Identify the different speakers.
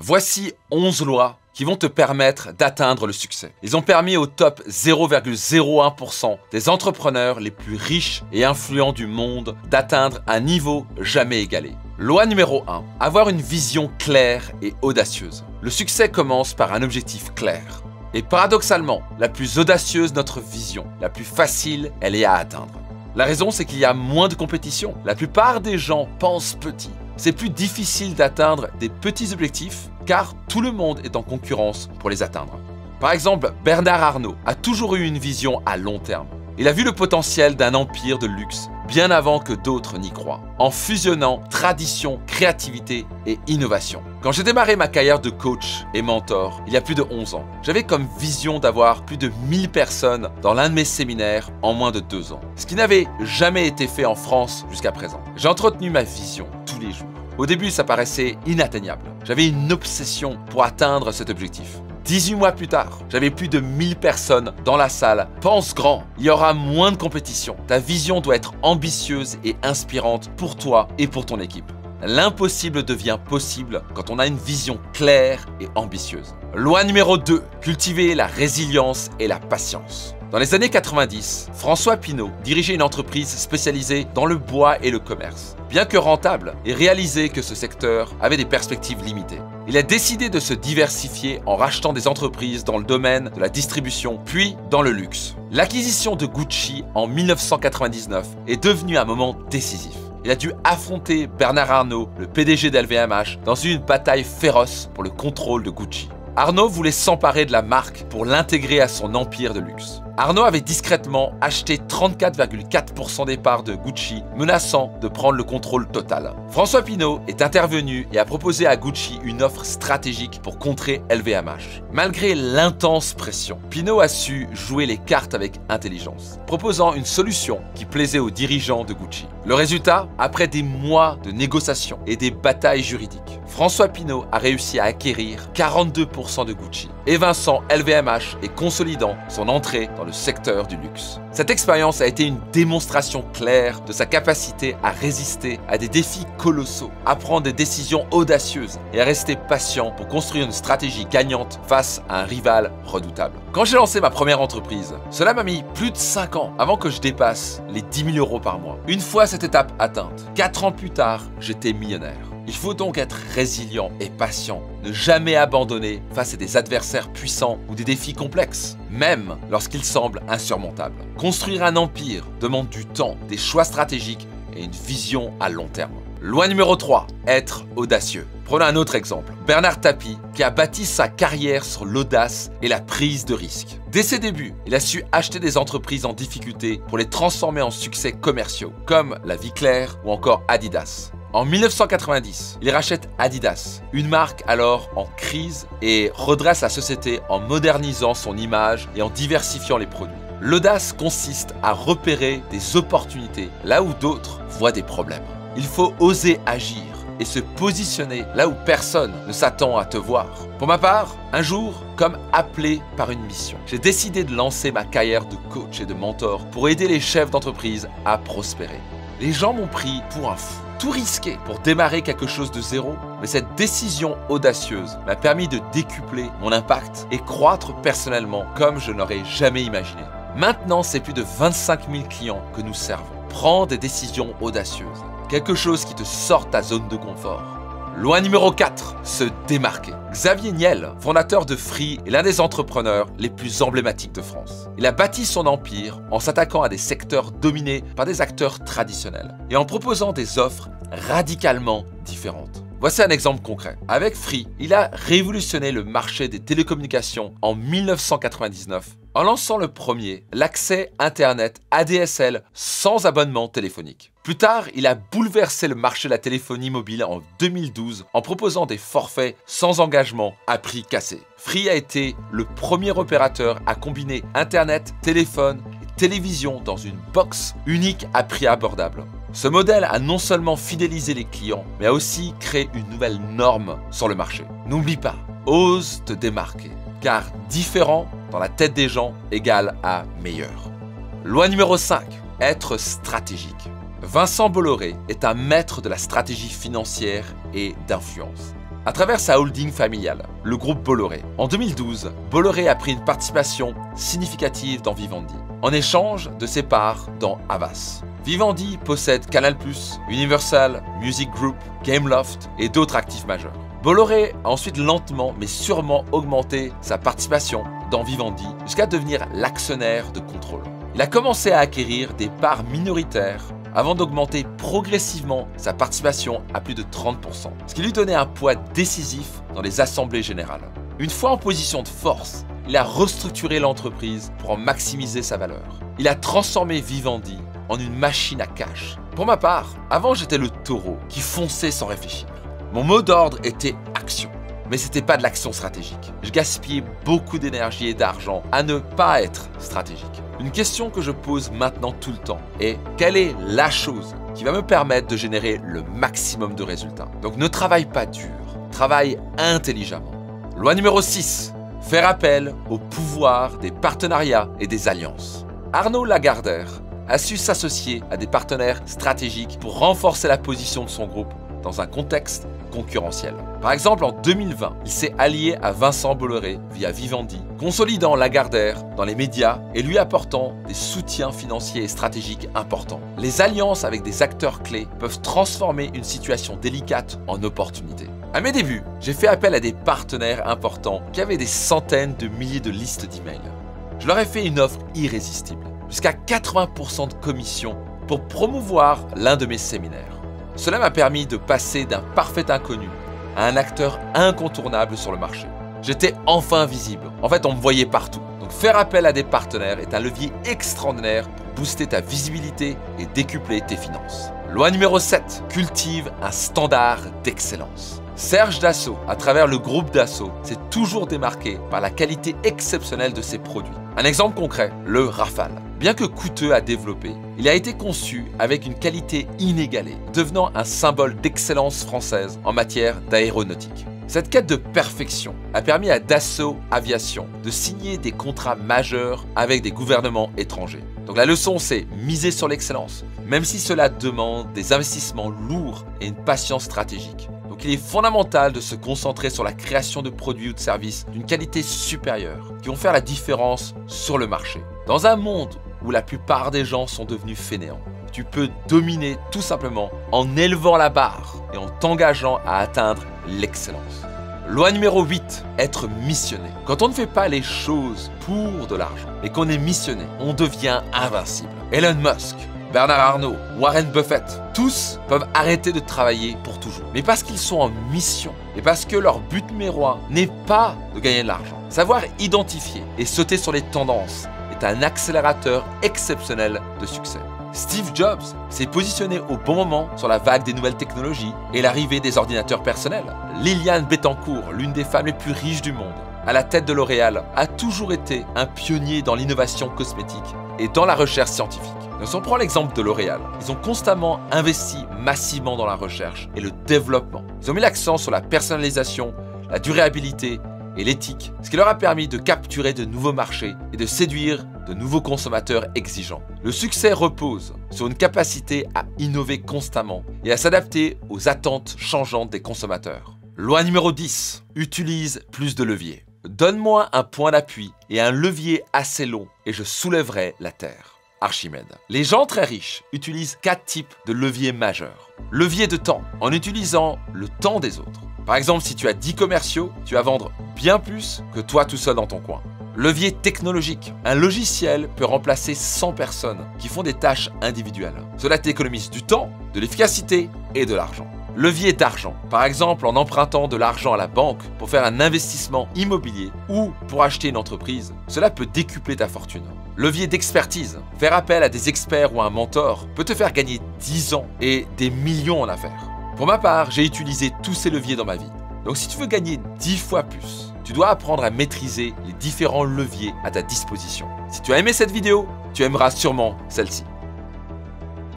Speaker 1: Voici 11 lois qui vont te permettre d'atteindre le succès. Ils ont permis au top 0,01% des entrepreneurs les plus riches et influents du monde d'atteindre un niveau jamais égalé. Loi numéro 1. Avoir une vision claire et audacieuse. Le succès commence par un objectif clair. Et paradoxalement, la plus audacieuse notre vision, la plus facile elle est à atteindre. La raison, c'est qu'il y a moins de compétition. La plupart des gens pensent petit. C'est plus difficile d'atteindre des petits objectifs car tout le monde est en concurrence pour les atteindre. Par exemple, Bernard Arnault a toujours eu une vision à long terme. Il a vu le potentiel d'un empire de luxe bien avant que d'autres n'y croient, en fusionnant tradition, créativité et innovation. Quand j'ai démarré ma carrière de coach et mentor il y a plus de 11 ans, j'avais comme vision d'avoir plus de 1000 personnes dans l'un de mes séminaires en moins de 2 ans, ce qui n'avait jamais été fait en France jusqu'à présent. J'ai entretenu ma vision tous les jours. Au début, ça paraissait inatteignable. J'avais une obsession pour atteindre cet objectif. 18 mois plus tard, j'avais plus de 1000 personnes dans la salle. Pense grand, il y aura moins de compétition. Ta vision doit être ambitieuse et inspirante pour toi et pour ton équipe. L'impossible devient possible quand on a une vision claire et ambitieuse. Loi numéro 2, cultiver la résilience et la patience. Dans les années 90, François Pinault dirigeait une entreprise spécialisée dans le bois et le commerce. Bien que rentable, il réalisait que ce secteur avait des perspectives limitées. Il a décidé de se diversifier en rachetant des entreprises dans le domaine de la distribution, puis dans le luxe. L'acquisition de Gucci en 1999 est devenue un moment décisif. Il a dû affronter Bernard Arnault, le PDG d'LVMH, dans une bataille féroce pour le contrôle de Gucci. Arnault voulait s'emparer de la marque pour l'intégrer à son empire de luxe. Arnault avait discrètement acheté 34,4% des parts de Gucci, menaçant de prendre le contrôle total. François Pinault est intervenu et a proposé à Gucci une offre stratégique pour contrer LVMH. Malgré l'intense pression, Pinault a su jouer les cartes avec intelligence, proposant une solution qui plaisait aux dirigeants de Gucci. Le résultat, après des mois de négociations et des batailles juridiques, François Pinault a réussi à acquérir 42% de Gucci, évinçant LVMH et consolidant son entrée dans le secteur du luxe. Cette expérience a été une démonstration claire de sa capacité à résister à des défis colossaux, à prendre des décisions audacieuses et à rester patient pour construire une stratégie gagnante face à un rival redoutable. Quand j'ai lancé ma première entreprise, cela m'a mis plus de 5 ans avant que je dépasse les 10 000 € par mois. Une fois cette étape atteinte, 4 ans plus tard, j'étais millionnaire. Il faut donc être résilient et patient, ne jamais abandonner face à des adversaires puissants ou des défis complexes, même lorsqu'ils semblent insurmontables. Construire un empire demande du temps, des choix stratégiques et une vision à long terme. Loi numéro 3, être audacieux. Prenons un autre exemple, Bernard Tapie, qui a bâti sa carrière sur l'audace et la prise de risque. Dès ses débuts, il a su acheter des entreprises en difficulté pour les transformer en succès commerciaux, comme la Vie Claire ou encore Adidas. En 1990, il rachète Adidas, une marque alors en crise, et redresse la société en modernisant son image et en diversifiant les produits. L'audace consiste à repérer des opportunités là où d'autres voient des problèmes. Il faut oser agir et se positionner là où personne ne s'attend à te voir. Pour ma part, un jour, comme appelé par une mission, j'ai décidé de lancer ma carrière de coach et de mentor pour aider les chefs d'entreprise à prospérer. Les gens m'ont pris pour un fou. Tout risqué pour démarrer quelque chose de zéro, mais cette décision audacieuse m'a permis de décupler mon impact et croître personnellement comme je n'aurais jamais imaginé. Maintenant, c'est plus de 25 000 clients que nous servons. Prends des décisions audacieuses, quelque chose qui te sort de ta zone de confort. Loi numéro 4, se démarquer. Xavier Niel, fondateur de Free, est l'un des entrepreneurs les plus emblématiques de France. Il a bâti son empire en s'attaquant à des secteurs dominés par des acteurs traditionnels et en proposant des offres radicalement différentes. Voici un exemple concret. Avec Free, il a révolutionné le marché des télécommunications en 1999 en lançant le premier, l'accès Internet ADSL sans abonnement téléphonique. Plus tard, il a bouleversé le marché de la téléphonie mobile en 2012 en proposant des forfaits sans engagement à prix cassé. Free a été le premier opérateur à combiner Internet, téléphone et télévision dans une box unique à prix abordable. Ce modèle a non seulement fidélisé les clients, mais a aussi créé une nouvelle norme sur le marché. N'oublie pas, ose te démarquer, car différent dans la tête des gens égale à meilleur. Loi numéro 5, être stratégique. Vincent Bolloré est un maître de la stratégie financière et d'influence. à travers sa holding familiale, le groupe Bolloré. En 2012, Bolloré a pris une participation significative dans Vivendi, en échange de ses parts dans Havas. Vivendi possède Canal+, Universal, Music Group, Gameloft et d'autres actifs majeurs. Bolloré a ensuite lentement mais sûrement augmenté sa participation dans Vivendi jusqu'à devenir l'actionnaire de contrôle. Il a commencé à acquérir des parts minoritaires avant d'augmenter progressivement sa participation à plus de 30%, ce qui lui donnait un poids décisif dans les assemblées générales. Une fois en position de force, il a restructuré l'entreprise pour en maximiser sa valeur. Il a transformé Vivendi en une machine à cash. Pour ma part, avant j'étais le taureau qui fonçait sans réfléchir. Mon mot d'ordre était action. Mais c'était pas de l'action stratégique. Je gaspillais beaucoup d'énergie et d'argent à ne pas être stratégique. Une question que je pose maintenant tout le temps est quelle est la chose qui va me permettre de générer le maximum de résultats? Donc ne travaille pas dur, travaille intelligemment. Loi numéro 6. Faire appel au pouvoir des partenariats et des alliances. Arnaud Lagardère a su s'associer à des partenaires stratégiques pour renforcer la position de son groupe dans un contexte concurrentiel. Par exemple, en 2020, il s'est allié à Vincent Bolloré via Vivendi, consolidant Lagardère dans les médias et lui apportant des soutiens financiers et stratégiques importants. Les alliances avec des acteurs clés peuvent transformer une situation délicate en opportunité. À mes débuts, j'ai fait appel à des partenaires importants qui avaient des centaines de milliers de listes d'emails. Je leur ai fait une offre irrésistible, jusqu'à 80% de commission pour promouvoir l'un de mes séminaires. Cela m'a permis de passer d'un parfait inconnu à un acteur incontournable sur le marché. J'étais enfin visible. En fait, on me voyait partout. Donc faire appel à des partenaires est un levier extraordinaire pour booster ta visibilité et décupler tes finances. Loi numéro 7. Cultive un standard d'excellence. Serge Dassault, à travers le groupe Dassault, s'est toujours démarqué par la qualité exceptionnelle de ses produits. Un exemple concret, le Rafale. Bien que coûteux à développer, il a été conçu avec une qualité inégalée, devenant un symbole d'excellence française en matière d'aéronautique. Cette quête de perfection a permis à Dassault Aviation de signer des contrats majeurs avec des gouvernements étrangers. Donc la leçon, c'est miser sur l'excellence, même si cela demande des investissements lourds et une patience stratégique. Donc il est fondamental de se concentrer sur la création de produits ou de services d'une qualité supérieure qui vont faire la différence sur le marché. Dans un monde où la plupart des gens sont devenus fainéants, tu peux dominer tout simplement en élevant la barre et en t'engageant à atteindre l'excellence. Loi numéro 8, être missionné. Quand on ne fait pas les choses pour de l'argent, mais qu'on est missionné, on devient invincible. Elon Musk, Bernard Arnault, Warren Buffett, tous peuvent arrêter de travailler pour toujours. Mais parce qu'ils sont en mission et parce que leur but numéro 1 n'est pas de gagner de l'argent. Savoir identifier et sauter sur les tendances est un accélérateur exceptionnel de succès. Steve Jobs s'est positionné au bon moment sur la vague des nouvelles technologies et l'arrivée des ordinateurs personnels. Liliane Bettencourt, l'une des femmes les plus riches du monde, à la tête de L'Oréal, a toujours été un pionnier dans l'innovation cosmétique et dans la recherche scientifique. Donc si on prend l'exemple de L'Oréal, ils ont constamment investi massivement dans la recherche et le développement. Ils ont mis l'accent sur la personnalisation, la durabilité et l'éthique, ce qui leur a permis de capturer de nouveaux marchés et de séduire de nouveaux consommateurs exigeants. Le succès repose sur une capacité à innover constamment et à s'adapter aux attentes changeantes des consommateurs. Loi numéro 10. Utilise plus de leviers. Donne-moi un point d'appui et un levier assez long et je soulèverai la terre. Archimède. Les gens très riches utilisent 4 types de leviers majeurs. Levier de temps, en utilisant le temps des autres. Par exemple, si tu as 10 commerciaux, tu vas vendre bien plus que toi tout seul dans ton coin. Levier technologique. Un logiciel peut remplacer 100 personnes qui font des tâches individuelles. Cela t'économise du temps, de l'efficacité et de l'argent. Levier d'argent. Par exemple, en empruntant de l'argent à la banque pour faire un investissement immobilier ou pour acheter une entreprise, cela peut décupler ta fortune. Levier d'expertise. Faire appel à des experts ou à un mentor peut te faire gagner 10 ans et des millions en affaires. Pour ma part, j'ai utilisé tous ces leviers dans ma vie. Donc si tu veux gagner 10 fois plus, tu dois apprendre à maîtriser les différents leviers à ta disposition. Si tu as aimé cette vidéo, tu aimeras sûrement celle-ci.